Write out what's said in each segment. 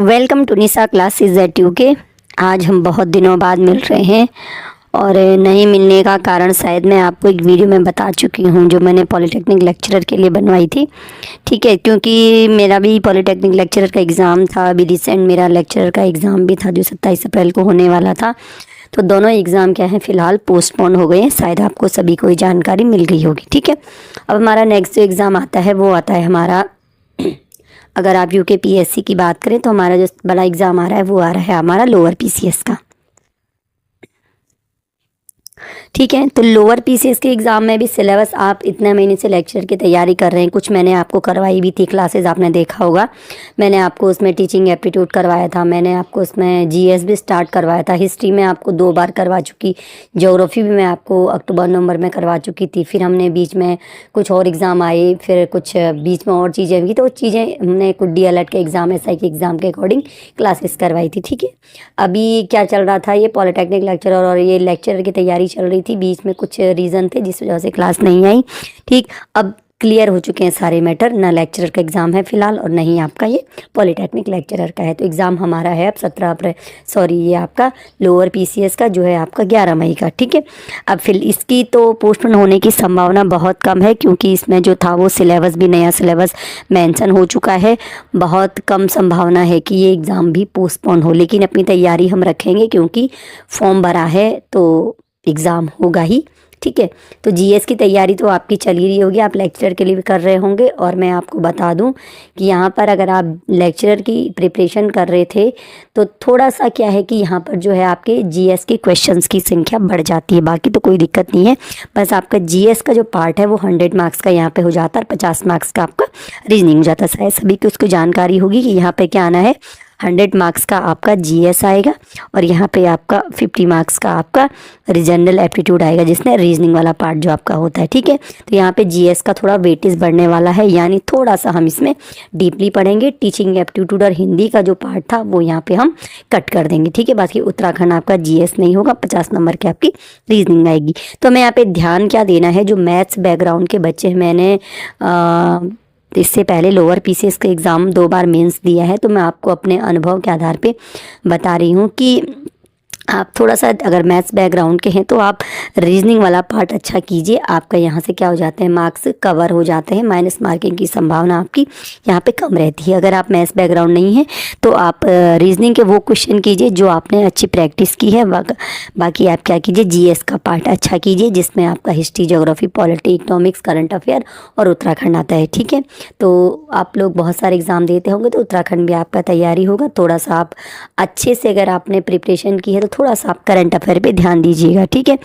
Welcome to Nisha classes at UK. आज हम बहुत दिनों बाद मिल रहे हैं और नहीं मिलने का कारण शायद मैं आपको एक वीडियो में बता चुकी हूं जो मैंने पॉलिटेक्निक लेक्चरर के लिए बनवाई थी। ठीक है, क्योंकि मेरा भी पॉलिटेक्निक लेक्चरर का एग्ज़ाम था। अभी रिसेंट मेरा लेक्चरर का एग्ज़ाम भी था जो 27 अप्रैल को होने वाला था। तो दोनों एग्ज़ाम क्या है फ़िलहाल पोस्टपोन हो गए हैं। शायद आपको सभी को ये जानकारी मिल गई होगी। ठीक है, अब हमारा नेक्स्ट जो एग्ज़ाम आता है वो आता है हमारा अगर आप यूके पीएससी की बात करें तो हमारा जो बड़ा एग्ज़ाम आ रहा है वो आ रहा है हमारा लोअर पीसीएस का। ठीक है, तो लोअर पीसीएस के एग्ज़ाम में भी सिलेबस आप इतने महीने से लेक्चर की तैयारी कर रहे हैं। कुछ मैंने आपको करवाई भी थी क्लासेस, आपने देखा होगा। मैंने आपको उसमें टीचिंग एप्टीट्यूड करवाया था, मैंने आपको उसमें जीएस भी स्टार्ट करवाया था, हिस्ट्री में आपको 2 बार करवा चुकी, ज्योग्राफी भी मैं आपको अक्टूबर नवंबर में करवा चुकी थी। फिर हमने बीच में कुछ और एग्ज़ाम आए, फिर कुछ बीच में और चीज़ें हुई, तो चीज़ें हमने कुछ डीएलएड के एग्ज़ाम, एसआई के एग्ज़ाम के अकॉर्डिंग क्लासेस करवाई थी। ठीक है, अभी क्या चल रहा था, ये पॉलिटेक्निक लेक्चरर और ये लेक्चरर की तैयारी चल रही थी। बीच में कुछ रीज़न थे जिस वजह से क्लास नहीं आई। ठीक, अब क्लियर हो चुके हैं सारे मैटर। ना लेक्चरर का एग्ज़ाम है फ़िलहाल और नहीं आपका ये पॉलिटेक्निक लेक्चरर का है। तो एग्ज़ाम हमारा है अब 17 अप्रैल, सॉरी ये आपका लोअर पीसीएस का जो है आपका 11 मई का। ठीक है, अब फिर इसकी तो पोस्टपोन होने की संभावना बहुत कम है क्योंकि इसमें जो था वो सिलेबस भी नया सिलेबस मेंशन हो चुका है। बहुत कम संभावना है कि ये एग्ज़ाम भी पोस्टपोन हो, लेकिन अपनी तैयारी हम रखेंगे क्योंकि फॉर्म भरा है तो एग्ज़ाम होगा ही। ठीक है, तो जीएस की तैयारी तो आपकी चल ही रही होगी, आप लेक्चरर के लिए भी कर रहे होंगे। और मैं आपको बता दूं कि यहाँ पर अगर आप लेक्चरर की प्रिपरेशन कर रहे थे तो थोड़ा सा क्या है कि यहाँ पर जो है आपके जीएस के क्वेश्चंस की संख्या बढ़ जाती है। बाकी तो कोई दिक्कत नहीं है, बस आपका जीएस का जो पार्ट है वो 100 मार्क्स का यहाँ पे हो जाता है और 50 मार्क्स का आपका रीजनिंग हो जाता है। शायद सभी को उसको जानकारी होगी कि यहाँ पे क्या आना है, 100 मार्क्स का आपका जीएस आएगा और यहाँ पे आपका 50 मार्क्स का आपका रीजनरल एप्टीट्यूड आएगा जिसमें रीजनिंग वाला पार्ट जो आपका होता है। ठीक है, तो यहाँ पे जीएस का थोड़ा वेटेज बढ़ने वाला है, यानी थोड़ा सा हम इसमें डीपली पढ़ेंगे। टीचिंग एप्टीट्यूड और हिंदी का जो पार्ट था वो यहाँ पे हम कट कर देंगे। ठीक है, बाकी उत्तराखंड आपका जीएस नहीं होगा, 50 नंबर की आपकी रीजनिंग आएगी। तो हमें यहाँ पे ध्यान क्या देना है, जो मैथ्स बैकग्राउंड के बच्चे हैं, मैंने इससे पहले लोअर पीसीएस का एग्ज़ाम 2 बार मेंस दिया है, तो मैं आपको अपने अनुभव के आधार पे बता रही हूँ कि आप थोड़ा सा अगर मैथ्स बैकग्राउंड के हैं तो आप रीजनिंग वाला पार्ट अच्छा कीजिए। आपका यहाँ से क्या हो जाते हैं, मार्क्स कवर हो जाते हैं, माइनस मार्किंग की संभावना आपकी यहाँ पे कम रहती है। अगर आप मैथ्स बैकग्राउंड नहीं है तो आप रीजनिंग के वो क्वेश्चन कीजिए जो आपने अच्छी प्रैक्टिस की है। बाकी आप क्या कीजिए, जीएस का पार्ट अच्छा कीजिए जिसमें आपका history, geography, polity, economics, current affair और उत्तराखंड आता है। ठीक है, तो आप लोग बहुत सारे एग्ज़ाम देते होंगे तो उत्तराखंड भी आपका तैयारी होगा। थोड़ा सा आप अच्छे से अगर आपने प्रिपरेशन की है तो थोड़ा सा आप करंट अफेयर पे ध्यान दीजिएगा। ठीक है,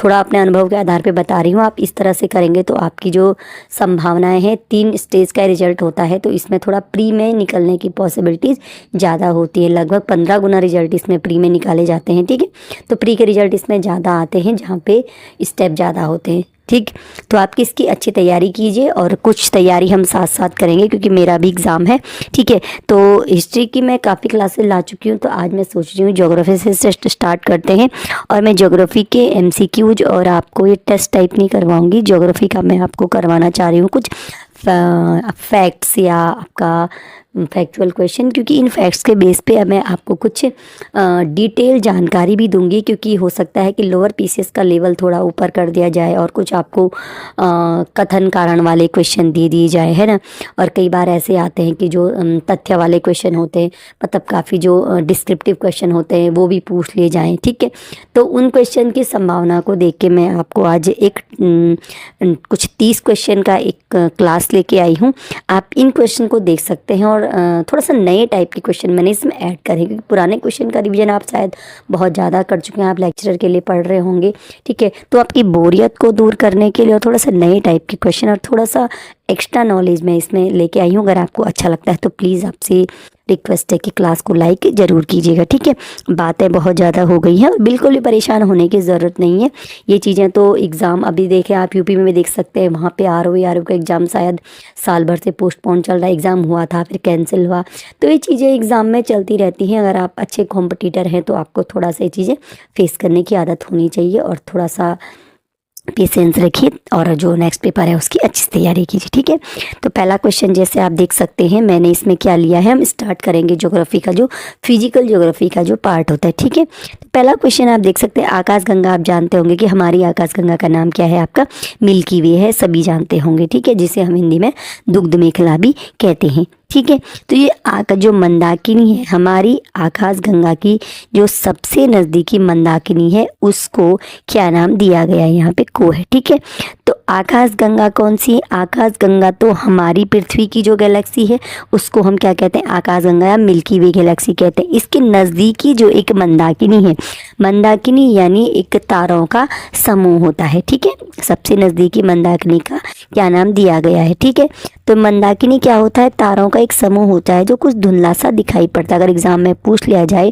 थोड़ा अपने अनुभव के आधार पे बता रही हूँ। आप इस तरह से करेंगे तो आपकी जो संभावनाएं हैं, 3 स्टेज का रिजल्ट होता है तो इसमें थोड़ा प्री में निकलने की पॉसिबिलिटीज़ ज़्यादा होती है। लगभग 15 गुना रिजल्ट इसमें प्री में निकाले जाते हैं। ठीक है, तो प्री के रिजल्ट इसमें ज़्यादा आते हैं जहाँ पे स्टेप ज़्यादा होते हैं। ठीक, तो आप किसकी अच्छी तैयारी कीजिए और कुछ तैयारी हम साथ साथ करेंगे क्योंकि मेरा भी एग्ज़ाम है। ठीक है, तो हिस्ट्री की मैं काफ़ी क्लासेस ला चुकी हूँ, तो आज मैं सोच रही हूँ ज्योग्राफी से स्टार्ट करते हैं। और मैं ज्योग्राफी के एमसीक्यूज और आपको ये टेस्ट टाइप नहीं करवाऊँगी, ज्योग्राफी का मैं आपको करवाना चाह रही हूँ कुछ फैक्ट्स या आपका फैक्चुअल क्वेश्चन, क्योंकि इन फैक्ट्स के बेस पे मैं आपको कुछ डिटेल जानकारी भी दूंगी क्योंकि हो सकता है कि लोअर पीसीएस का लेवल थोड़ा ऊपर कर दिया जाए और कुछ आपको कथन कारण वाले क्वेश्चन दे दिए जाए, है ना। और कई बार ऐसे आते हैं कि जो तथ्य वाले क्वेश्चन होते हैं, मतलब काफ़ी जो डिस्क्रिप्टिव क्वेश्चन होते हैं वो भी पूछ लिए जाएँ। ठीक है, तो उन क्वेश्चन की संभावना को देख के मैं आपको आज एक कुछ 30 क्वेश्चन का एक क्लास लेके आई हूँ। आप इन क्वेश्चन को देख सकते हैं और थोड़ा सा नए टाइप के क्वेश्चन मैंने इसमें ऐड करे क्योंकि पुराने क्वेश्चन का रिवीजन आप शायद बहुत ज़्यादा कर चुके हैं, आप लेक्चरर के लिए पढ़ रहे होंगे। ठीक है, तो आपकी बोरियत को दूर करने के लिए और थोड़ा सा नए टाइप के क्वेश्चन और थोड़ा सा एक्स्ट्रा नॉलेज मैं इसमें लेके आई हूँ। अगर आपको अच्छा लगता है तो प्लीज़ आपसे रिक्वेस्ट है कि क्लास को लाइक ज़रूर कीजिएगा। ठीक है, बातें बहुत ज़्यादा हो गई हैं और बिल्कुल भी परेशान होने की ज़रूरत नहीं है। ये चीज़ें तो एग्ज़ाम अभी देखें आप यूपी में भी देख सकते हैं, वहाँ पे आरओ का एग्ज़ाम शायद साल भर से पोस्टपोन चल रहा है। एग्ज़ाम हुआ था फिर कैंसिल हुआ, तो ये चीज़ें एग्ज़ाम में चलती रहती हैं। अगर आप अच्छे कॉम्पिटिटर हैं तो आपको थोड़ा सा ये चीज़ें फेस करने की आदत होनी चाहिए और थोड़ा सा पेशेंस रखिए और जो नेक्स्ट पेपर है उसकी अच्छी तैयारी कीजिए, ठीक है। तो पहला क्वेश्चन जैसे आप देख सकते हैं, मैंने इसमें क्या लिया है, हम स्टार्ट करेंगे ज्योग्राफी का जो फिजिकल ज्योग्राफी का जो पार्ट होता है, ठीक है। तो पहला क्वेश्चन आप देख सकते हैं, आकाशगंगा। आप जानते होंगे कि हमारी आकाशगंगा का नाम क्या है, आपका मिल्की वे है, सभी जानते होंगे, ठीक है, जिसे हम हिंदी में दुग्ध मेखला भी कहते हैं, ठीक है। तो ये जो मंदाकिनी है, हमारी आकाशगंगा की जो सबसे नज़दीकी मंदाकिनी है, उसको क्या नाम दिया गया है, यहाँ पे को है, ठीक है। तो आकाशगंगा कौन सी है, आकाशगंगा तो हमारी पृथ्वी की जो गैलेक्सी है उसको हम क्या कहते हैं, आकाशगंगा या मिल्की वे गैलेक्सी कहते हैं। इसके नज़दीकी जो एक मंदाकिनी है, मंदाकिनी यानी एक तारों का समूह होता है, ठीक है। सबसे नज़दीकी मंदाकिनी का क्या नाम दिया गया है, ठीक है। तो मंदाकिनी क्या होता है, तारों का एक समूह होता है जो कुछ धुंधला सा दिखाई पड़ता है। अगर एग्जाम में पूछ लिया जाए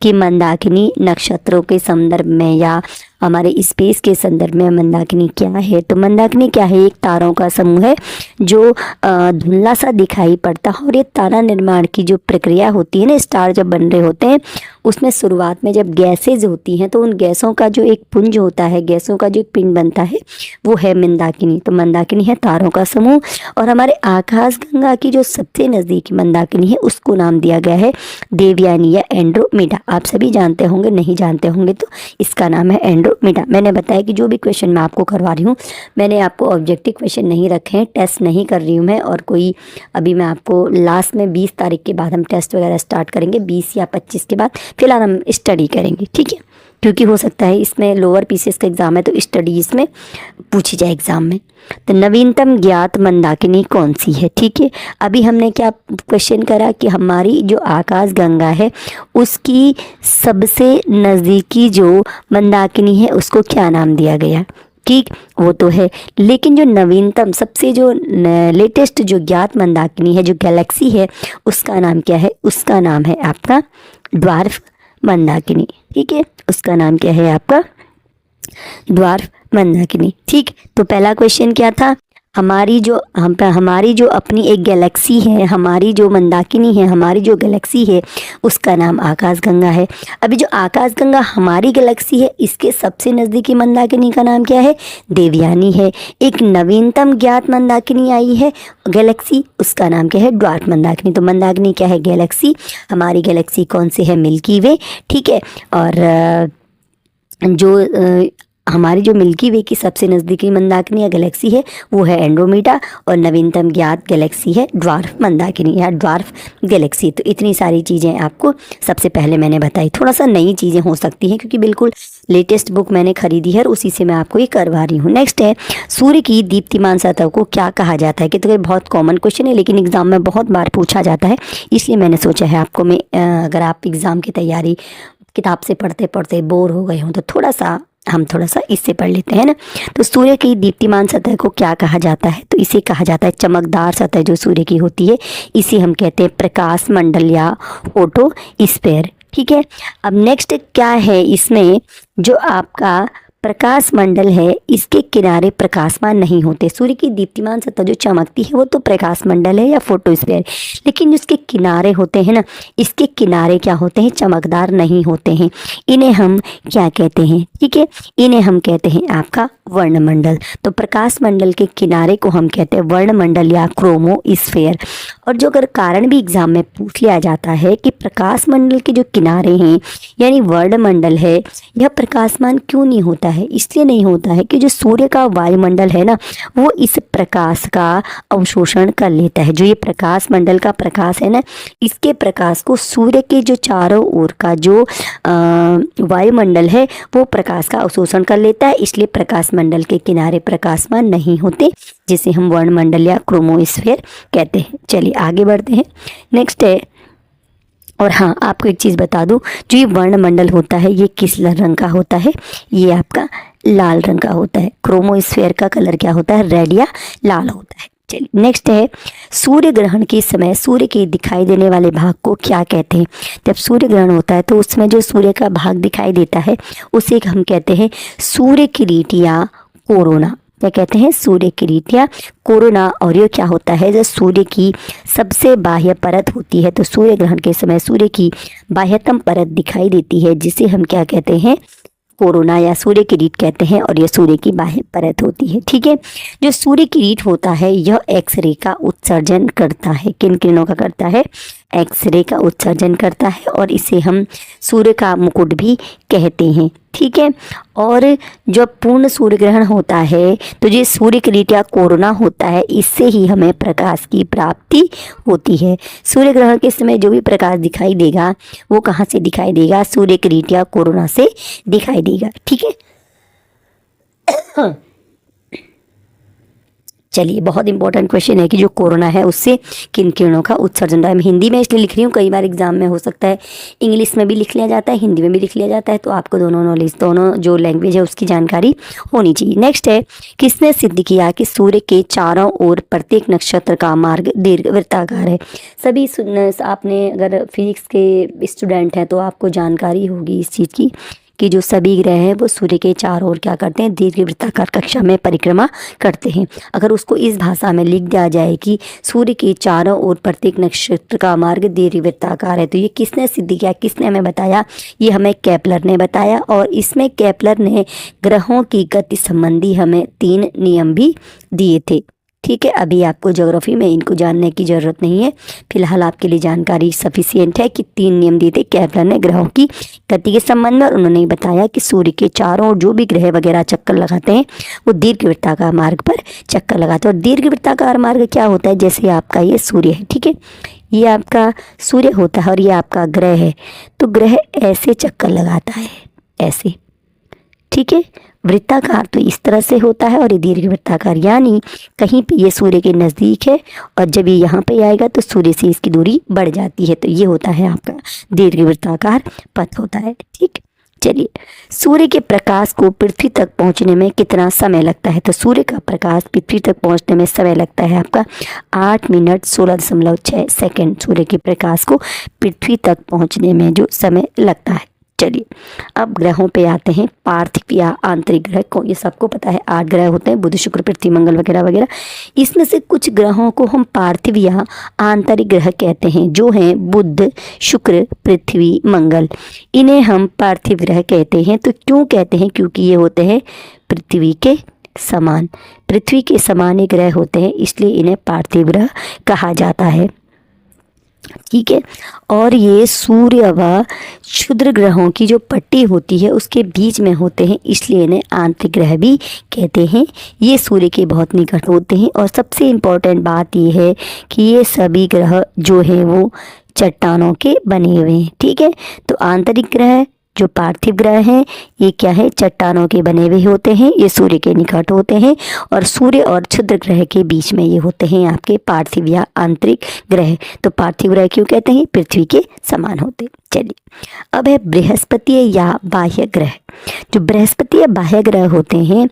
कि मंदाकिनी नक्षत्रों के संदर्भ में या हमारे स्पेस के संदर्भ में मंदाकिनी क्या है, तो मंदाकिनी क्या है, एक तारों का समूह है जो धुंधला सा दिखाई पड़ता है। और ये तारा निर्माण की जो प्रक्रिया होती है ना, स्टार जब बन रहे होते हैं उसमें शुरुआत में जब गैसेज होती हैं तो उन गैसों का जो एक पुंज होता है, गैसों का जो एक पिंड बनता है वो है मंदाकिनी। तो मंदाकिनी है तारों का समूह। और हमारे आकाशगंगा की जो सबसे नज़दीकी मंदाकिनी है उसको नाम दिया गया है देवयानी या एंड्रोमेडा। आप सभी जानते होंगे, नहीं जानते होंगे तो इसका नाम है एंड्रोमेडा। मैंने बताया कि जो भी क्वेश्चन मैं आपको करवा रही हूँ, मैंने आपको ऑब्जेक्टिव क्वेश्चन नहीं रखे हैं, टेस्ट नहीं कर रही हूँ मैं। और कोई अभी मैं आपको लास्ट में 20 तारीख के बाद हम टेस्ट वगैरह स्टार्ट करेंगे, 20 या 25 के बाद फिलहाल हम स्टडी करेंगे, ठीक है। क्योंकि हो सकता है इसमें लोअर पीसीएस का एग्ज़ाम है तो स्टडी इसमें पूछी जाए एग्ज़ाम में। तो नवीनतम ज्ञात मंदाकिनी कौन सी है, ठीक है। अभी हमने क्या क्वेश्चन करा कि हमारी जो आकाशगंगा है उसकी सबसे नज़दीकी जो मंदाकिनी है उसको क्या नाम दिया गया, ठीक, वो तो है। लेकिन जो नवीनतम सबसे जो लेटेस्ट जो ज्ञात मंदाकिनी है, जो गैलेक्सी है, उसका नाम क्या है, उसका नाम है आपका ड्वार्फ मंदाकिनी, ठीक है। उसका नाम क्या है आपका ड्वार्फ मंदाकिनी, ठीक। तो पहला क्वेश्चन क्या था, हमारी जो अपनी एक गैलेक्सी है, हमारी जो मंदाकिनी है, हमारी जो गैलेक्सी है उसका नाम आकाशगंगा है। अभी जो आकाशगंगा हमारी गैलेक्सी है इसके सबसे नज़दीकी मंदाकिनी का नाम क्या है, देवयानी है। एक नवीनतम ज्ञात मंदाकिनी आई है गैलेक्सी, उसका नाम क्या है, ड्वार्फ मंदाकिनी। तो मंदाकिनी क्या है, गैलेक्सी। हमारी गैलेक्सी कौन सी है, मिल्की वे, ठीक है। और जो हमारी जो मिल्की वे की सबसे नज़दीकी मंदाकिनी या गैलेक्सी है वो है एंड्रोमेडा। और नवीनतम ज्ञात गैलेक्सी है ड्वार्फ मंदाकिनी या ड्वार्फ गैलेक्सी। तो इतनी सारी चीज़ें आपको सबसे पहले मैंने बताई। थोड़ा सा नई चीज़ें हो सकती हैं क्योंकि बिल्कुल लेटेस्ट बुक मैंने खरीदी है और उसी से मैं आपको ये करवा रही हूँ। नेक्स्ट है, सूर्य की दीप्तिमान सतह को क्या कहा जाता है, कि तो ये बहुत कॉमन क्वेश्चन है लेकिन एग्ज़ाम में बहुत बार पूछा जाता है, इसलिए मैंने सोचा है आपको मैं अगर आप एग्ज़ाम की तैयारी किताब से पढ़ते पढ़ते बोर हो गए हों तो थोड़ा सा इससे पढ़ लेते हैं ना। तो सूर्य की दीप्तिमान सतह को क्या कहा जाता है, तो इसे कहा जाता है चमकदार सतह जो सूर्य की होती है, इसे हम कहते हैं प्रकाश मंडल या फोटोस्फीयर, ठीक है। अब नेक्स्ट क्या है, इसमें जो आपका प्रकाश मंडल है इसके किनारे प्रकाशमान नहीं होते। सूर्य की दीप्तिमान सतह जो चमकती है वो तो प्रकाश मंडल है या फोटोस्फीयर, लेकिन जिसके किनारे होते हैं ना, इसके किनारे क्या होते हैं, चमकदार नहीं होते हैं। इन्हें हम क्या कहते हैं, ठीक है, इन्हें हम कहते हैं आपका वर्णमंडल। तो प्रकाश मंडल के किनारे को हम कहते हैं वर्णमंडल या क्रोमोस्फीयर। और जो अगर कारण भी एग्जाम में पूछ लिया जाता है कि प्रकाश मंडल के जो किनारे हैं यानी वर्णमंडल है, यह प्रकाशमान क्यों नहीं होता है, इसलिए नहीं होता है कि जो सूर्य का वायुमंडल है ना, वो इस प्रकाश का अवशोषण कर लेता है। जो ये प्रकाश मंडल का प्रकाश है ना, इसके प्रकाश को सूर्य के जो चारों ओर का जो वायुमंडल है वो प्रकाश का अवशोषण कर लेता है, इसलिए प्रकाश मंडल के किनारे प्रकाशमान नहीं होते, जिसे हम वर्णमंडल या क्रोमोस्फीयर कहते हैं। चलिए आगे बढ़ते हैं। नेक्स्ट है, और हाँ आपको एक चीज़ बता दूं, जो ये वर्णमंडल होता है ये किस रंग का होता है, ये आपका लाल रंग का होता है। क्रोमोस्फीयर का कलर क्या होता है, रेड या लाल होता है। चलिए नेक्स्ट है, सूर्य ग्रहण के समय सूर्य के दिखाई देने वाले भाग को क्या कहते हैं। जब सूर्य ग्रहण होता है तो उसमें जो सूर्य का भाग दिखाई देता है उसे हम कहते हैं सूर्य किरीट या कोरोना। क्या कहते हैं, सूर्य किरीट या कोरोना। और ये क्या होता है, जब सूर्य की सबसे बाह्य परत होती है तो सूर्य ग्रहण के समय सूर्य की बाह्यतम परत दिखाई देती है, जिसे हम क्या कहते हैं, कोरोना या सूर्य किरीट कहते हैं और यह सूर्य की बाह्य परत होती है। ठीक है, जो सूर्य किरीट होता है यह एक्सरे का उत्सर्जन करता है। किन किरणों का करता है? एक्सरे का उत्सर्जन करता है और इसे हम सूर्य का मुकुट भी कहते हैं। ठीक है, और जब पूर्ण सूर्य ग्रहण होता है तो जो सूर्य किरीट या कोरोना होता है इससे ही हमें प्रकाश की प्राप्ति होती है। सूर्य ग्रहण के समय जो भी प्रकाश दिखाई देगा वो कहाँ से दिखाई देगा? सूर्य किरीट या कोरोना से दिखाई देगा। ठीक है, चलिए, बहुत इंपॉर्टेंट क्वेश्चन है कि जो कोरोना है उससे किन किरणों का उत्सर्जन होता है। मैं हिंदी में इसलिए लिख रही हूँ, कई बार एग्जाम में हो सकता है इंग्लिश में भी लिख लिया जाता है, हिंदी में भी लिख लिया जाता है, तो आपको दोनों नॉलेज, दोनों जो लैंग्वेज है उसकी जानकारी होनी चाहिए। नेक्स्ट है, किसने सिद्ध किया कि सूर्य के चारों ओर प्रत्येक नक्षत्र का मार्ग दीर्घवृत्ताकार है? सभी आपने अगर फिजिक्स के स्टूडेंट हैं तो आपको जानकारी होगी इस चीज़ की कि जो सभी ग्रह हैं वो सूर्य के चारों ओर क्या करते हैं? दीर्घवृत्ताकार कक्षा में परिक्रमा करते हैं। अगर उसको इस भाषा में लिख दिया जाए कि सूर्य के चारों ओर प्रत्येक नक्षत्र का मार्ग दीर्घवृत्ताकार है, तो ये किसने सिद्ध किया, किसने हमें बताया? ये हमें केपलर ने बताया। और इसमें केपलर ने ग्रहों की गति संबंधी हमें 3 नियम भी दिए थे। ठीक है, अभी आपको ज्योग्राफी में इनको जानने की ज़रूरत नहीं है, फिलहाल आपके लिए जानकारी सफिशिएंट है कि 3 नियम दिए थे केपलर ने ग्रहों की गति के संबंध में। उन्होंने बताया कि सूर्य के चारों ओर जो भी ग्रह वगैरह चक्कर लगाते हैं वो दीर्घवृत्ताकार मार्ग पर चक्कर लगाते हैं। और दीर्घवृत्ताकार मार्ग क्या होता है? जैसे आपका ये सूर्य है, ठीक है, ये आपका सूर्य होता है और ये आपका ग्रह है, तो ग्रह ऐसे चक्कर लगाता है, ऐसे। ठीक है, वृत्ताकार तो इस तरह से होता है और ये दीर्घवृत्ताकार, यानी कहीं पे ये सूर्य के नज़दीक है और जब ये यहाँ पे आएगा तो सूर्य से इसकी दूरी बढ़ जाती है, तो ये होता है आपका दीर्घवृत्ताकार पथ होता है। ठीक, चलिए, सूर्य के प्रकाश को पृथ्वी तक पहुँचने में कितना समय लगता है? तो सूर्य का प्रकाश पृथ्वी तक पहुँचने में समय लगता है आपका 8 मिनट 16.6 सेकेंड। सूर्य के प्रकाश को पृथ्वी तक पहुँचने में जो समय लगता है। चलिए, अब ग्रहों पे आते हैं, पार्थिव या आंतरिक ग्रह को, ये सबको पता है 8 ग्रह होते हैं, बुध शुक्र पृथ्वी मंगल वगैरह वगैरह। इसमें से कुछ ग्रहों को हम पार्थिव या आंतरिक ग्रह कहते हैं, जो हैं बुध शुक्र पृथ्वी मंगल। इन्हें हम पार्थिव ग्रह कहते हैं। तो क्यों कहते हैं? क्योंकि ये होते हैं पृथ्वी के समान, पृथ्वी के समान ये ग्रह होते हैं, इसलिए इन्हें पार्थिव ग्रह कहा जाता है। ठीक है, और ये सूर्य व क्षुद्र ग्रहों की जो पट्टी होती है उसके बीच में होते हैं, इसलिए इन्हें आंतरिक ग्रह भी कहते हैं। ये सूर्य के बहुत निकट होते हैं और सबसे इम्पोर्टेंट बात ये है कि ये सभी ग्रह जो हैं वो चट्टानों के बने हुए हैं। ठीक है, तो आंतरिक ग्रह जो पार्थिव ग्रह हैं ये क्या है? चट्टानों के बने हुए होते हैं, ये सूर्य के निकट होते हैं, और सूर्य और क्षुद्र ग्रह के बीच में ये होते हैं आपके पार्थिव या आंतरिक ग्रह। तो पार्थिव ग्रह क्यों कहते हैं? पृथ्वी के समान होते। चलिए, अब है बृहस्पति या बाह्य ग्रह। जो बृहस्पति या बाह्य ग्रह होते हैं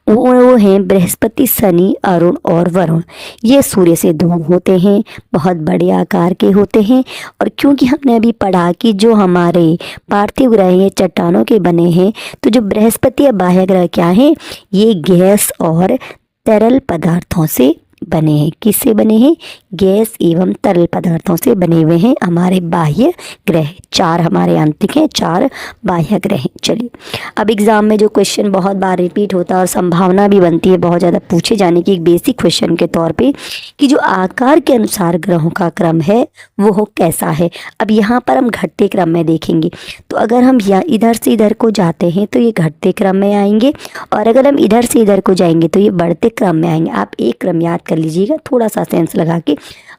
वो हैं बृहस्पति, शनि, अरुण और वरुण। ये सूर्य से दूर होते हैं, बहुत बड़े आकार के होते हैं, और क्योंकि हमने अभी पढ़ा कि जो हमारे पार्थिव ग्रह ये चट्टानों के बने हैं, तो जो बृहस्पति या बाह्य ग्रह क्या हैं? ये गैस और तरल पदार्थों से बने हैं। किससे बने हैं? गैस एवं तरल पदार्थों से बने हुए हैं हमारे बाह्य ग्रह। 4 हमारे आंतरिक हैं, 4 बाह्य ग्रह हैं। चलिए, अब एग्जाम में जो क्वेश्चन बहुत बार रिपीट होता है और संभावना भी बनती है बहुत ज़्यादा पूछे जाने की, एक बेसिक क्वेश्चन के तौर पे, कि जो आकार के अनुसार ग्रहों का क्रम है वो हो कैसा है। अब यहाँ पर हम घटते क्रम में देखेंगे, तो अगर हम यहाँ इधर से इधर को जाते हैं तो ये घटते क्रम में आएंगे, और अगर हम इधर से इधर को जाएंगे तो ये बढ़ते क्रम में आएंगे। आप एक क्रम याद कर लीजिएगा, थोड़ा सा सेंस लगा के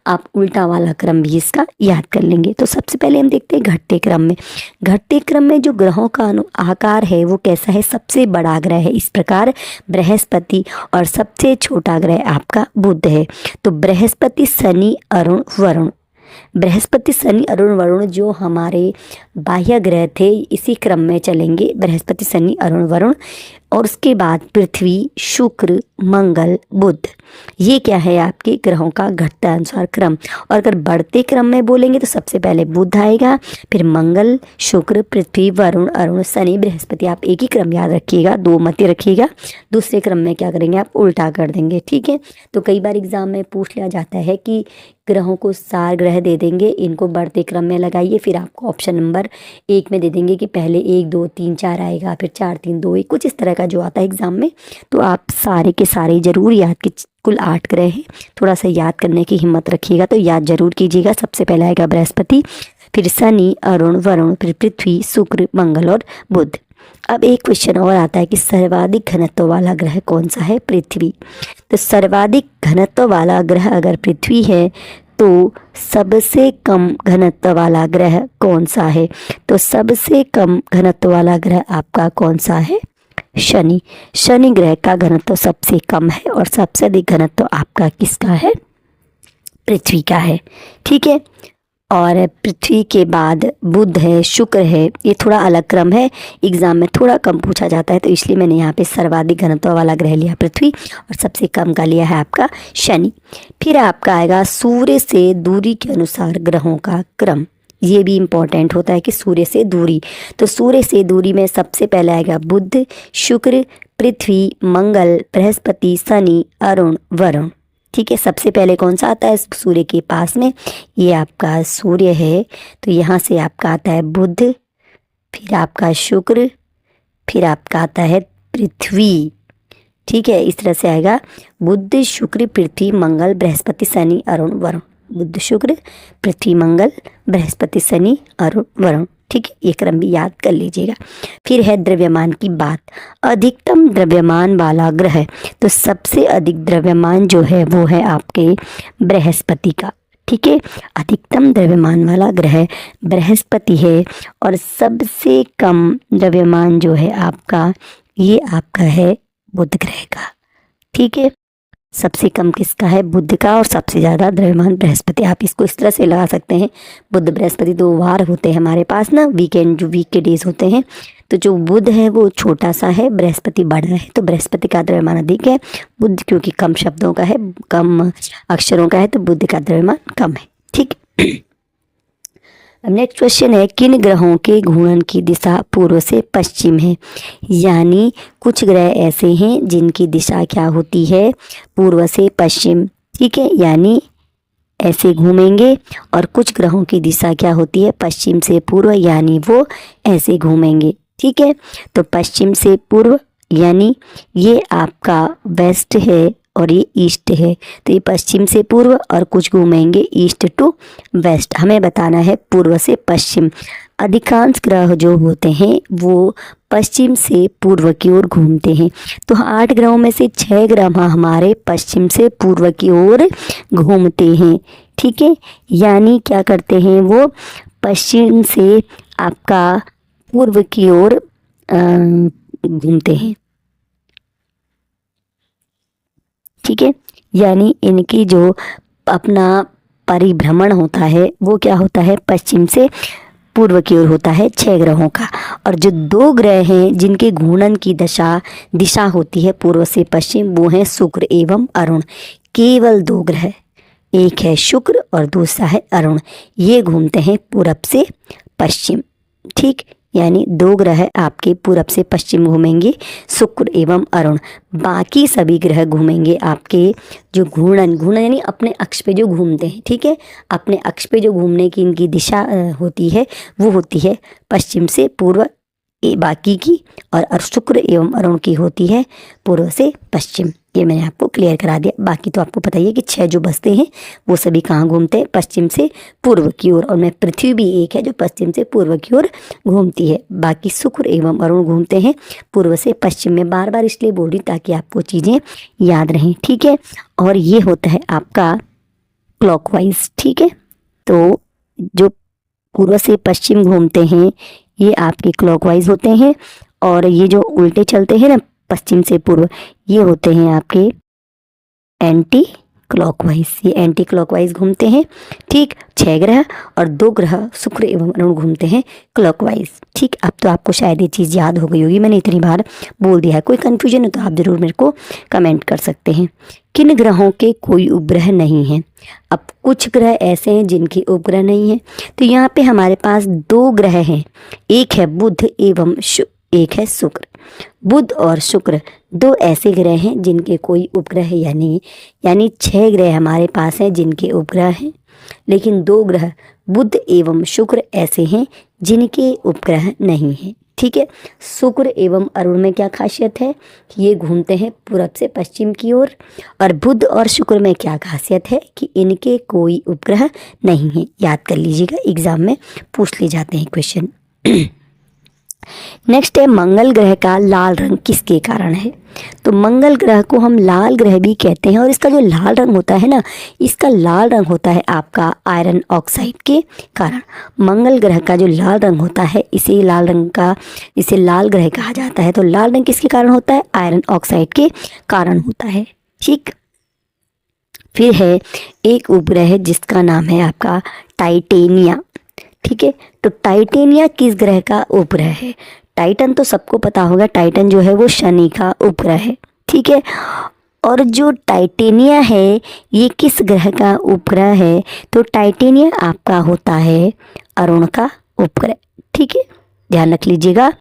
आप उल्टा वाला क्रम भी इसका याद कर लेंगे। तो सबसे पहले हम देखते हैं घटते क्रम में। घटते क्रम में जो ग्रहों का आकार है वो कैसा है? सबसे बड़ा ग्रह है इस प्रकार बृहस्पति, और सबसे छोटा ग्रह आपका बुध है। तो बृहस्पति, शनि, अरुण, वरुण। बृहस्पति, शनि, अरुण, वरुण जो हमारे बाह्य ग्रह थे, इसी क्रम में चलेंगे। बृहस्पति, शनि, अरुण, वरुण और उसके बाद पृथ्वी, शुक्र, मंगल, बुध। ये क्या है आपके ग्रहों का घटता अनुसार क्रम। और अगर बढ़ते क्रम में बोलेंगे तो सबसे पहले बुध आएगा, फिर मंगल, शुक्र, पृथ्वी, वरुण, अरुण, शनि, बृहस्पति। आप एक ही क्रम याद रखिएगा, दो मत रखिएगा। दूसरे क्रम में क्या करेंगे आप उल्टा कर देंगे, ठीक है। तो कई बार एग्जाम में पूछ लिया जाता है कि ग्रहों को 4 ग्रह दे देंगे, इनको बढ़ते क्रम में लगाइए, फिर आपको ऑप्शन नंबर 1 में दे देंगे कि पहले 1 2 3 4 आएगा, फिर 4 3 2 1, कुछ इस तरह का जो आता है एग्जाम में। तो आप सारे के सारे जरूर याद की, कुल 8 ग्रह हैं, थोड़ा सा याद करने की हिम्मत रखिएगा, तो याद जरूर कीजिएगा। सबसे पहला आएगा बृहस्पति, फिर शनि, अरुण, वरुण, फिर पृथ्वी, शुक्र, मंगल और बुध। अब एक क्वेश्चन और आता है कि सर्वाधिक घनत्व वाला ग्रह कौन सा है? पृथ्वी। तो सर्वाधिक घनत्व वाला ग्रह अगर पृथ्वी है तो सबसे कम घनत्व वाला ग्रह कौन सा है? तो सबसे कम घनत्व वाला ग्रह आपका कौन सा है? शनि। शनि ग्रह का घनत्व सबसे कम है और सबसे अधिक घनत्व आपका किसका है? पृथ्वी का है, ठीक है। और पृथ्वी के बाद बुध है, शुक्र है, ये थोड़ा अलग क्रम है, एग्जाम में थोड़ा कम पूछा जाता है, तो इसलिए मैंने यहाँ पे सर्वाधिक घनत्व वाला ग्रह लिया पृथ्वी और सबसे कम का लिया है आपका शनि। फिर आपका आएगा सूर्य से दूरी के अनुसार ग्रहों का क्रम। ये भी इम्पोर्टेंट होता है कि सूर्य से दूरी, तो सूर्य से दूरी में सबसे पहले आएगा बुध, शुक्र, पृथ्वी, मंगल, बृहस्पति, शनि, अरुण, वरुण, ठीक है। सबसे पहले कौन सा आता है सूर्य के पास में? ये आपका सूर्य है, तो यहाँ से आपका आता है बुध, फिर आपका शुक्र, फिर आपका आता है पृथ्वी, ठीक है। इस तरह से आएगा बुध, शुक्र, पृथ्वी, मंगल, बृहस्पति, शनि, अरुण, वरुण। बुध, शुक्र, पृथ्वी, मंगल, बृहस्पति, शनि, अरुण, वरुण, ठीक है। ये क्रम भी याद कर लीजिएगा। फिर है द्रव्यमान की बात। अधिकतम द्रव्यमान वाला ग्रह, तो सबसे अधिक द्रव्यमान जो है वो है आपके बृहस्पति का, ठीक है। अधिकतम द्रव्यमान वाला ग्रह बृहस्पति है और सबसे कम द्रव्यमान जो है आपका, ये आपका है बुध ग्रह का, ठीक है। सबसे कम किसका है? बुध का, और सबसे ज़्यादा द्रव्यमान बृहस्पति। आप इसको इस तरह से लगा सकते हैं, बुध बृहस्पति 2 वार होते हैं हमारे पास ना, वीकेंड जो वीक के डेज होते हैं, तो जो बुध है वो छोटा सा है, बृहस्पति बड़ा है, तो बृहस्पति का द्रव्यमान अधिक है। बुध क्योंकि कम शब्दों का है, कम अक्षरों का है, तो बुध का द्रव्यमान कम है, ठीक है। अब नेक्स्ट क्वेश्चन है, किन ग्रहों के घूर्णन की दिशा पूर्व से पश्चिम है? यानी कुछ ग्रह ऐसे हैं जिनकी दिशा क्या होती है? पूर्व से पश्चिम, ठीक है, यानी ऐसे घूमेंगे। और कुछ ग्रहों की दिशा क्या होती है? पश्चिम से पूर्व, यानी वो ऐसे घूमेंगे, ठीक है। तो पश्चिम से पूर्व यानी ये आपका वेस्ट है और ये ईस्ट है, तो ये पश्चिम से पूर्व, और कुछ घूमेंगे ईस्ट टू वेस्ट। हमें बताना है पूर्व से पश्चिम। अधिकांश ग्रह जो होते हैं वो पश्चिम से पूर्व की ओर घूमते हैं। तो 8 ग्रहों में से 6 ग्रह हमारे पश्चिम से पूर्व की ओर घूमते हैं, ठीक है। यानी क्या करते हैं वो? पश्चिम से आपका पूर्व की ओर घूमते हैं, ठीक है। यानी इनकी जो अपना परिभ्रमण होता है वो क्या होता है? पश्चिम से पूर्व की ओर होता है 6 ग्रहों का। और जो 2 ग्रह हैं जिनके घूर्णन की दिशा होती है पूर्व से पश्चिम, वो हैं शुक्र एवं अरुण। केवल 2 ग्रह, एक है शुक्र और दूसरा है अरुण, ये घूमते हैं पूरब से पश्चिम, ठीक। यानी 2 ग्रह आपके पूरब से पश्चिम घूमेंगे, शुक्र एवं अरुण। बाकी सभी ग्रह घूमेंगे आपके जो घूर्णन यानी अपने अक्ष पे जो घूमते हैं, ठीक है। अपने अक्ष पे जो घूमने की इनकी दिशा होती है वो होती है पश्चिम से पूर्व बाकी की, और शुक्र एवं अरुण की होती है पूर्व से पश्चिम। ये मैंने आपको क्लियर करा दिया। बाकी तो आपको पता ही है कि 6 जो बसते हैं वो सभी कहाँ घूमते हैं? पश्चिम से पूर्व की ओर। और मैं पृथ्वी भी एक है जो पश्चिम से पूर्व की ओर घूमती है। बाकी शुक्र एवं अरुण घूमते हैं पूर्व से पश्चिम में। बार बार इसलिए बोल रही ताकि आपको चीज़ें याद रहें, ठीक है। और ये होता है आपका क्लॉकवाइज, ठीक है। तो जो पूर्व से पश्चिम घूमते हैं ये आपके क्लॉकवाइज होते हैं, और ये जो उल्टे चलते हैं ना पश्चिम से पूर्व, ये होते हैं आपके एंटी क्लॉकवाइज, ये एंटी क्लॉकवाइज घूमते हैं। ठीक, 6 ग्रह और 2 ग्रह शुक्र एवं अरुण घूमते हैं क्लॉकवाइज। ठीक, अब तो आपको शायद ये चीज़ याद हो गई होगी, मैंने इतनी बार बोल दिया है। कोई कन्फ्यूजन हो तो आप ज़रूर मेरे को कमेंट कर सकते हैं। किन ग्रहों के कोई उपग्रह नहीं है? अब कुछ ग्रह ऐसे हैं जिनके उपग्रह नहीं है, तो यहाँ पे हमारे पास 2 ग्रह हैं, एक है बुध एवं एक है शुक्र। बुध और शुक्र 2 ऐसे ग्रह हैं जिनके कोई उपग्रह या नहीं, यानी 6 ग्रह हमारे पास हैं जिनके उपग्रह हैं, लेकिन 2 ग्रह बुध एवं शुक्र ऐसे हैं जिनके उपग्रह नहीं हैं। ठीक है, शुक्र एवं अरुण में क्या खासियत है कि ये घूमते हैं पूरब से पश्चिम की ओर, और बुध और शुक्र में क्या खासियत है कि इनके कोई उपग्रह नहीं है। याद कर लीजिएगा, एग्जाम में पूछ ले जाते हैं क्वेश्चन। नेक्स्ट है मंगल ग्रह का लाल रंग किसके कारण है? तो मंगल ग्रह को हम लाल ग्रह भी कहते हैं, और इसका जो लाल रंग होता है ना, इसका लाल रंग होता है आपका आयरन ऑक्साइड के कारण। मंगल ग्रह का जो लाल रंग होता है, इसे लाल ग्रह कहा जाता है। तो लाल रंग किसके कारण होता है? आयरन ऑक्साइड के कारण होता है। ठीक, फिर है एक उपग्रह जिसका नाम है आपका टाइटेनिया। ठीक है, तो टाइटेनिया किस ग्रह का उपग्रह है? टाइटन तो सबको पता होगा, टाइटन जो है वो शनि का उपग्रह है। ठीक है, और जो टाइटेनिया है ये किस ग्रह का उपग्रह है? तो टाइटेनिया आपका होता है अरुण का उपग्रह। ठीक है, ध्यान रख लीजिएगा,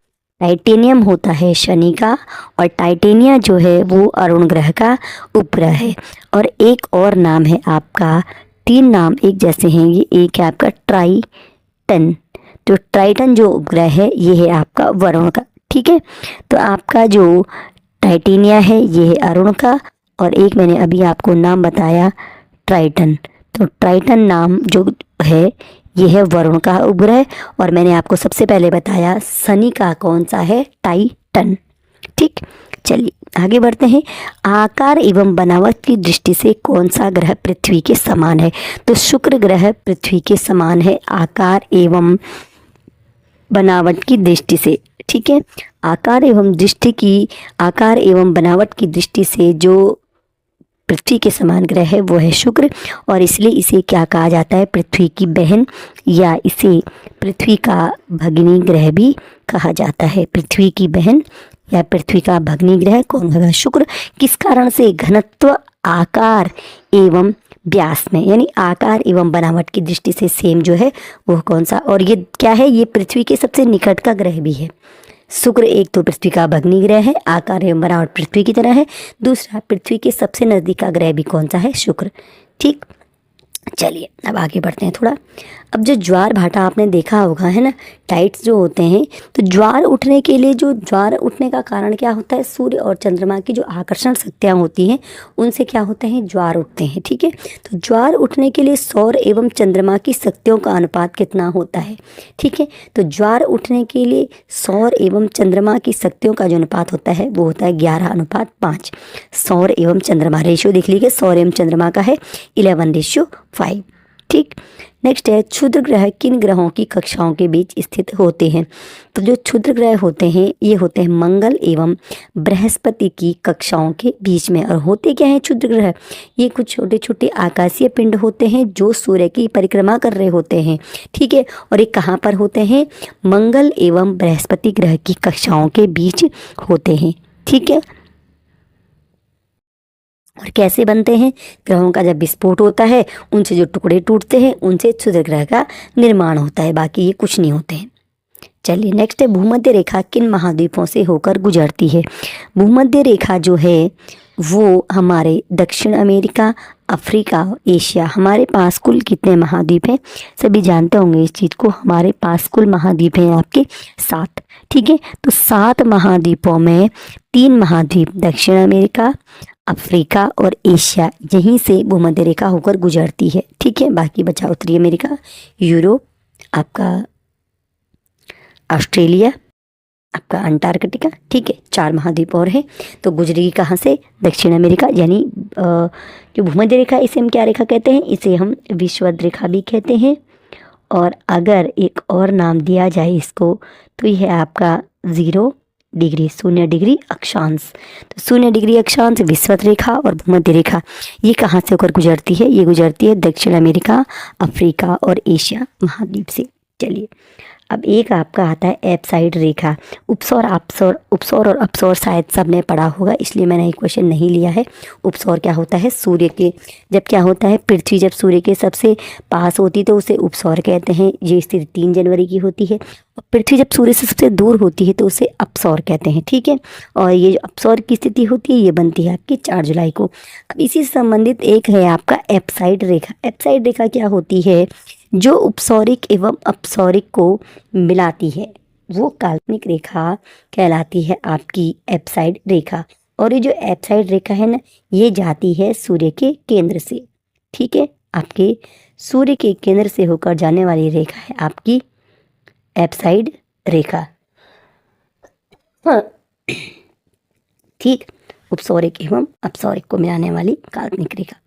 टाइटेनियम होता है शनि का और टाइटेनिया जो है वो अरुण ग्रह का उपग्रह है। और एक और नाम है आपका, 3 नाम एक जैसे हैं ये, एक है आपका ट्राइटन। तो ट्राइटन जो उपग्रह है ये है आपका वरुण का। ठीक है, तो आपका जो टाइटेनिया है ये है अरुण का, और एक मैंने अभी आपको नाम बताया ट्राइटन। तो ट्राइटन नाम जो है ये है वरुण का उपग्रह, और मैंने आपको सबसे पहले बताया शनि का कौन सा है? टाइटन। ठीक, चलिए आगे बढ़ते हैं। आकार एवं बनावट की दृष्टि से कौन सा ग्रह पृथ्वी के समान है? तो शुक्र ग्रह पृथ्वी के समान है आकार एवं बनावट की दृष्टि से। ठीक है, आकार एवं बनावट की दृष्टि से जो पृथ्वी के समान ग्रह है वो है शुक्र, और इसलिए इसे क्या कहा जाता है? पृथ्वी की बहन, या इसे पृथ्वी का भगिनी ग्रह भी कहा जाता है। पृथ्वी की बहन या पृथ्वी का भगिनी ग्रह कौन होगा? शुक्र। किस कारण से? घनत्व, आकार एवं व्यास में, यानी आकार एवं बनावट की दृष्टि से सेम जो है वो कौन सा? और ये क्या है? ये पृथ्वी के सबसे निकट का ग्रह भी है। शुक्र एक तो पृथ्वी का भगिनी ग्रह है, आकार एवं बनावट पृथ्वी की तरह है। दूसरा, पृथ्वी के सबसे नज़दीक का ग्रह भी कौन सा है? शुक्र। ठीक, चलिए अब आगे बढ़ते हैं थोड़ा। अब जो ज्वार भाटा आपने देखा होगा है ना, टाइड्स जो होते हैं, तो ज्वार उठने के लिए, जो ज्वार उठने का कारण क्या होता है? सूर्य और चंद्रमा की जो आकर्षण शक्तियाँ होती हैं उनसे क्या होते हैं? ज्वार उठते हैं। ठीक है, तो ज्वार उठने के लिए सौर एवं चंद्रमा की शक्तियों का अनुपात कितना होता है? ठीक है, तो ज्वार उठने के लिए सौर एवं चंद्रमा की शक्तियों का जो अनुपात होता है वो होता है 11:5। सौर एवं चंद्रमा रेशियो देख लीजिए, सौर एवं चंद्रमा का है 11:5। ठीक, नेक्स्ट है क्षुद्र ग्रह किन ग्रहों की कक्षाओं के बीच स्थित होते हैं? तो जो क्षुद्र ग्रह होते हैं ये होते हैं मंगल एवं बृहस्पति की कक्षाओं के बीच में। और होते क्या हैं क्षुद्र ग्रह? ये कुछ छोटे छोटे आकाशीय पिंड होते हैं जो सूर्य की परिक्रमा कर रहे होते हैं। ठीक है, और ये कहाँ पर होते हैं? मंगल एवं बृहस्पति ग्रह की कक्षाओं के बीच होते हैं। ठीक है, और कैसे बनते हैं? ग्रहों का जब विस्फोट होता है उनसे जो टुकड़े टूटते हैं उनसे क्षुद्र ग्रह का निर्माण होता है, बाकी ये कुछ नहीं होते हैं। चलिए नेक्स्ट है भूमध्य रेखा किन महाद्वीपों से होकर गुजरती है? भूमध्य रेखा जो है वो हमारे दक्षिण अमेरिका, अफ्रीका, एशिया, हमारे पास कुल कितने महाद्वीप हैं? सभी जानते होंगे इस चीज़ को। हमारे पास कुल महाद्वीप हैं आपके 7। ठीक है, तो 7 महाद्वीपों में 3 महाद्वीप दक्षिण अमेरिका, अफ्रीका और एशिया, यहीं से भूमध्य रेखा होकर गुजरती है। ठीक है, बाकी बचा उत्तरी अमेरिका, यूरोप, आपका ऑस्ट्रेलिया, आपका अंटार्कटिका। ठीक है, 4 महाद्वीप और हैं। तो गुजरेगी कहाँ से? दक्षिण अमेरिका, यानी जो भूमध्य रेखा इसे हम क्या रेखा कहते हैं? इसे हम विषुवत रेखा भी कहते हैं। और अगर एक और नाम दिया जाए इसको तो ये है आपका 0 डिग्री, 0 डिग्री अक्षांश। तो 0 डिग्री अक्षांश विषुवत रेखा और भूमध्य रेखा ये कहाँ से होकर गुजरती है? ये गुजरती है दक्षिण अमेरिका, अफ्रीका और एशिया महाद्वीप से। चलिए अब एक आपका आता है एपसाइड रेखा। उपसौर उपसौर और अपसौर शायद सबने पढ़ा होगा, इसलिए मैंने ये क्वेश्चन नहीं लिया है। उपसौर क्या होता है? सूर्य के जब क्या होता है, पृथ्वी जब सूर्य के सबसे पास होती तो उसे उपसौर कहते हैं। ये स्थिति 3 जनवरी की होती है। और पृथ्वी जब सूर्य से सबसे दूर होती है तो उसे अपसौर कहते हैं, ठीक है। और ये जो अपसौर की स्थिति होती है ये बनती है आपकी 4 जुलाई को। अब इसी से संबंधित एक है आपका एपसाइड रेखा। एपसाइड रेखा क्या होती है? जो उपसौरिक एवं अपसौरिक को मिलाती है वो काल्पनिक रेखा कहलाती है आपकी एपसाइड रेखा। और ये जो एपसाइड रेखा है ना, ये जाती है सूर्य के केंद्र से, ठीक है। आपके सूर्य के केंद्र से होकर जाने वाली रेखा है आपकी एपसाइड रेखा। हाँ ठीक, उपसौरिक एवं अपसौरिक को मिलाने वाली काल्पनिक रेखा।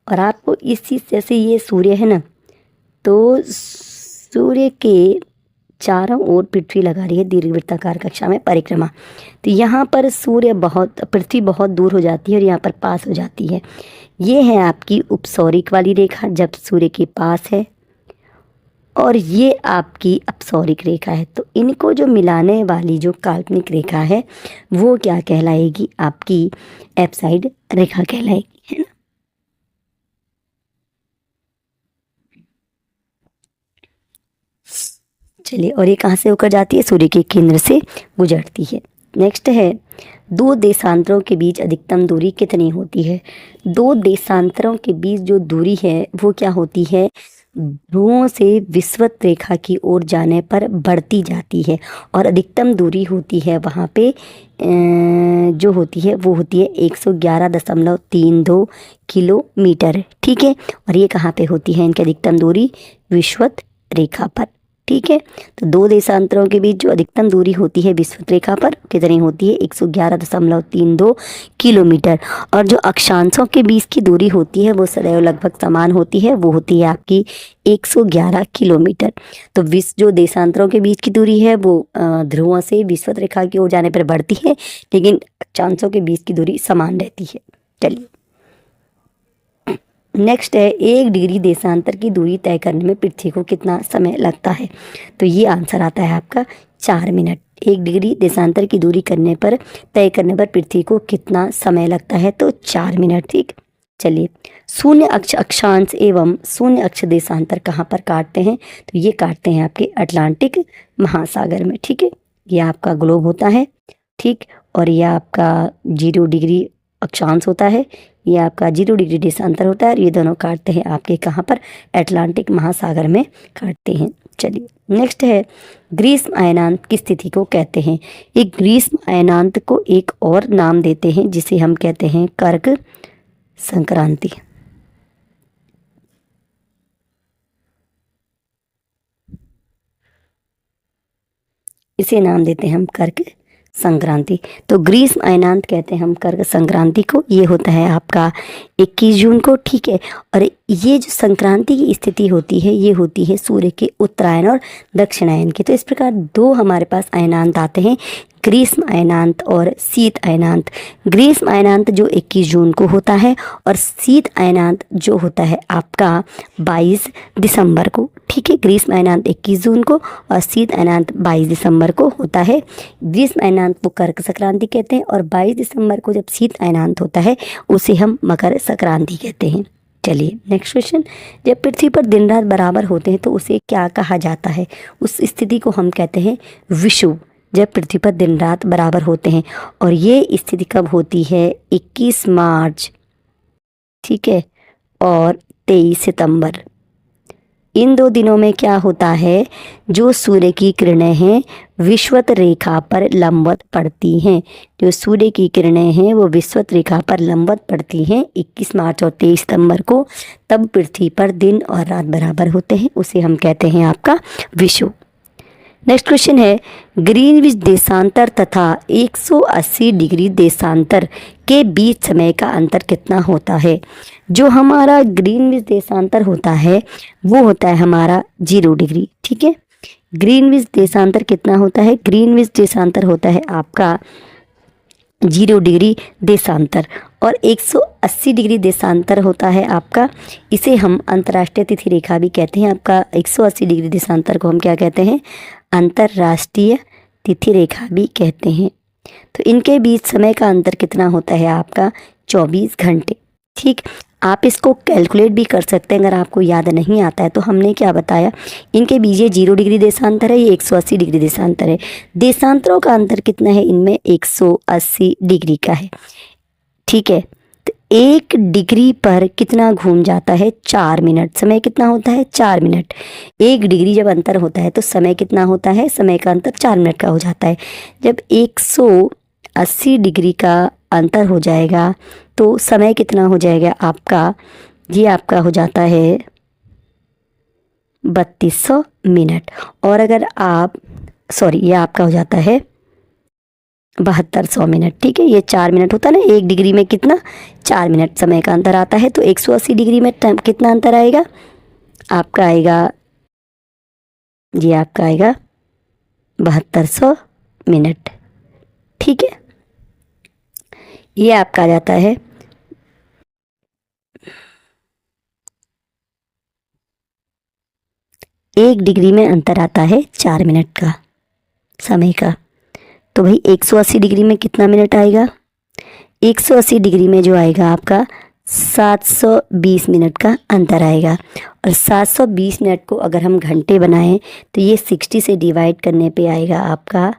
और आपको इस चीज़ जैसे ये सूर्य है ना, तो सूर्य के चारों ओर पृथ्वी लगा रही है दीर्घवृत्ताकार कक्षा में परिक्रमा। तो यहाँ पर पृथ्वी बहुत दूर हो जाती है और यहाँ पर पास हो जाती है। ये है आपकी उपसौरिक वाली रेखा जब सूर्य के पास है, और ये आपकी अपसौरिक रेखा है। तो इनको जो मिलाने वाली जो काल्पनिक रेखा है वो क्या कहलाएगी? आपकी एपसाइड रेखा कहलाएगी, है ना। चलिए, और ये कहाँ से होकर जाती है? सूर्य के केंद्र से गुजरती है। नेक्स्ट है, 2 देशांतरों के बीच अधिकतम दूरी कितनी होती है? 2 देशांतरों के बीच जो दूरी है वो क्या होती है? ध्रुवों से विषुवत रेखा की ओर जाने पर बढ़ती जाती है। और अधिकतम दूरी होती है वहाँ पे जो होती है वो होती है 111.32 किलोमीटर, ठीक है। और ये कहाँ पे होती है इनकी अधिकतम दूरी? विषुवत रेखा पर, ठीक है। तो 2 देशांतरों के बीच जो अधिकतम दूरी होती है विषुवत रेखा पर कितनी होती है? 111.32 किलोमीटर। और जो अक्षांशों के बीच की दूरी होती है वो सदैव लगभग समान होती है, वो होती है आपकी 111 किलोमीटर। तो जो देशांतरों के बीच की दूरी है वो ध्रुवों से विषुवत रेखा की ओर जाने पर बढ़ती है, लेकिन अक्षांशों के बीच की दूरी समान रहती है। चलिए नेक्स्ट है, 1 डिग्री देशांतर की दूरी तय करने में पृथ्वी को कितना समय लगता है? तो ये आंसर आता है आपका 4 मिनट। 1 डिग्री देशांतर की दूरी तय करने पर पृथ्वी को कितना समय लगता है? तो 4 मिनट, ठीक। चलिए, शून्य अक्ष अक्षांश एवं शून्य अक्ष देशांतर कहाँ पर काटते हैं? तो ये काटते हैं आपके अटलांटिक महासागर में, ठीक है। ये आपका ग्लोब होता है, ठीक। और ये आपका 0 डिग्री अक्षांश होता है, ये आपका 0 डिग्री देशांतर होता है। और ये दोनों काटते हैं आपके कहाँ पर? अटलांटिक महासागर में काटते हैं। चलिए नेक्स्ट है, ग्रीष्म अयनांत की स्थिति को कहते हैं? एक ग्रीष्म अयनांत को एक और नाम देते हैं जिसे हम कहते हैं कर्क संक्रांति। इसे नाम देते हैं हम कर्क संक्रांति। तो ग्रीष्म अयनांत कहते हैं हम कर्क संक्रांति को। ये होता है आपका 21 जून को, ठीक है। और ये जो संक्रांति की स्थिति होती है ये होती है सूर्य के उत्तरायण और दक्षिणायन की। तो इस प्रकार 2 हमारे पास अयनांत आते हैं, ग्रीष्म अयनांत और शीत अयनांत। ग्रीष्म अयनांत जो 21 जून को होता है और शीत अयनांत जो होता है आपका 22 दिसंबर को, ठीक है। ग्रीष्म अयनांत 21 जून को और शीत अयनांत 22 दिसंबर को होता है। ग्रीष्म अयनांत को कर्क संक्रांति कहते हैं और 22 दिसंबर को जब शीत अयनांत होता है उसे हम मकर संक्रांति कहते हैं। चलिए नेक्स्ट क्वेश्चन, जब पृथ्वी पर दिन रात बराबर होते हैं तो उसे क्या कहा जाता है? उस स्थिति को हम कहते हैं विषुव। जब पृथ्वी पर दिन रात बराबर होते हैं, और ये स्थिति कब होती है? 21 मार्च, ठीक है, और 23 सितंबर। इन 2 दिनों में क्या होता है? जो सूर्य की किरणें हैं विषुवत रेखा पर लंबवत पड़ती हैं। जो सूर्य की किरणें हैं वो विषुवत रेखा पर लंबवत पड़ती हैं 21 मार्च और 23 सितंबर को। तब पृथ्वी पर दिन और रात बराबर होते हैं, उसे हम कहते हैं आपका विषुव। नेक्स्ट क्वेश्चन है, ग्रीनविच देशांतर तथा 180 डिग्री देशांतर के बीच समय का अंतर कितना होता है? जो हमारा ग्रीनविच देशांतर होता है वो होता है हमारा 0 डिग्री, ठीक है। ग्रीनविच देशांतर कितना होता है? ग्रीनविच देशांतर होता है आपका 0 डिग्री देशांतर, और 180 डिग्री देशांतर होता है आपका, इसे हम अंतर्राष्ट्रीय तिथि रेखा भी कहते हैं। आपका 180 डिग्री देशांतर को हम क्या कहते हैं? अंतर्राष्ट्रीय तिथि रेखा भी कहते हैं। तो इनके बीच समय का अंतर कितना होता है आपका? 24 घंटे। ठीक, आप इसको कैलकुलेट भी कर सकते हैं अगर आपको याद नहीं आता है। तो हमने क्या बताया, इनके बीच ये 0 डिग्री देशांतर है, ये 180 डिग्री देशांतर है। देशांतरों का अंतर कितना है इनमें? 180 डिग्री का है। ठीक है, तो 1 डिग्री पर कितना घूम जाता है? 4 मिनट। समय कितना होता है? 4 मिनट। 1 डिग्री जब अंतर होता है तो समय कितना होता है? समय का अंतर 4 मिनट का हो जाता है। जब 180 डिग्री का अंतर हो जाएगा तो समय कितना हो जाएगा आपका? ये आपका हो जाता है 3200 मिनट। और अगर आप ये आपका हो जाता है 7200 मिनट। ठीक है, ये 4 मिनट होता है ना, 1 डिग्री में कितना? 4 मिनट समय का अंतर आता है। तो 180 डिग्री में कितना अंतर आएगा आपका? आएगा, ये आपका आएगा 7200 मिनट। ठीक है, ये आपका आ जाता है 1 डिग्री में अंतर आता है 4 मिनट का समय का। तो भाई 180 डिग्री में कितना मिनट आएगा? 180 डिग्री में जो आएगा आपका 720 मिनट का अंतर आएगा। और 720 मिनट को अगर हम घंटे बनाएं तो ये 60 से डिवाइड करने पे आएगा आपका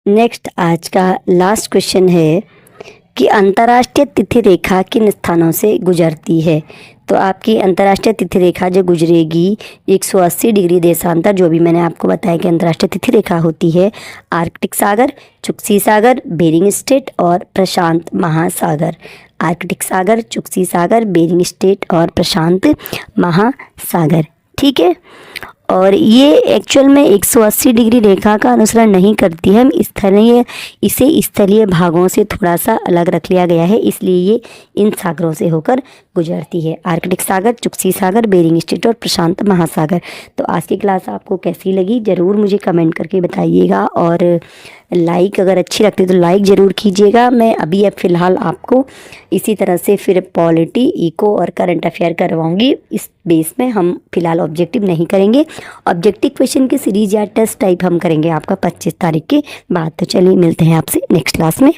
नेक्स्ट आज का लास्ट क्वेश्चन है कि अंतर्राष्ट्रीय तिथि रेखा किन स्थानों से गुजरती है? तो आपकी अंतर्राष्ट्रीय तिथि रेखा जो गुजरेगी 180 डिग्री देशांतर, जो भी मैंने आपको बताया कि अंतर्राष्ट्रीय तिथि रेखा होती है, आर्कटिक सागर, चुक्सी सागर, बेरिंग स्ट्रेट और प्रशांत महासागर। आर्कटिक सागर, चुक्सी सागर, बेरिंग स्ट्रेट और प्रशांत महासागर। ठीक है, और ये एक्चुअल में 180 डिग्री रेखा का अनुसरण नहीं करती है। इसे स्थलीय भागों से थोड़ा सा अलग रख लिया गया है, इसलिए ये इन सागरों से होकर गुजरती है। आर्कटिक सागर, चुक्सी सागर, बेरिंग स्ट्रेट और प्रशांत महासागर। तो आज की क्लास आपको कैसी लगी ज़रूर मुझे कमेंट करके बताइएगा, और लाइक अगर अच्छी लगती है तो लाइक ज़रूर कीजिएगा। मैं अभी अब फ़िलहाल आपको इसी तरह से फिर पॉलिटी, इको और करंट अफेयर करवाऊंगी। इस बेस में हम फिलहाल ऑब्जेक्टिव नहीं करेंगे। ऑब्जेक्टिव क्वेश्चन की सीरीज या टेस्ट टाइप हम करेंगे आपका 25 तारीख के बाद। तो चलिए मिलते हैं आपसे नेक्स्ट क्लास में।